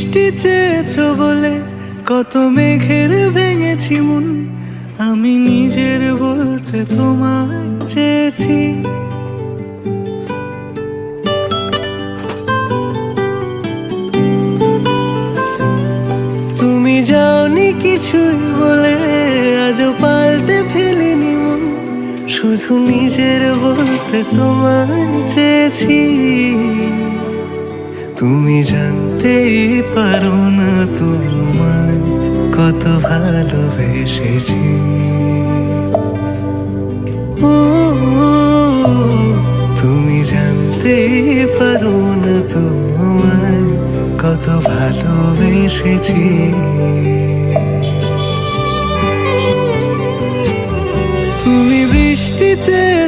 বৃষ্টি চেয়েছো বলে কত মেঘের ভেঙেছি মন, আমি নিজের বলতে তোমায় চেয়েছি। তুমি যাওনি কিছুই বলে আজও পাল্টে ফেলিনি মন, শুধু নিজের বলতে তোমায় চেয়েছি। তুমি জানতেই পারো না তোমায় কত ভালোবেসেছি। ও তুমি জানতেই পারো না তোমায় কত ভালোবেসেছি। তুমি বৃষ্টি চেয়েছো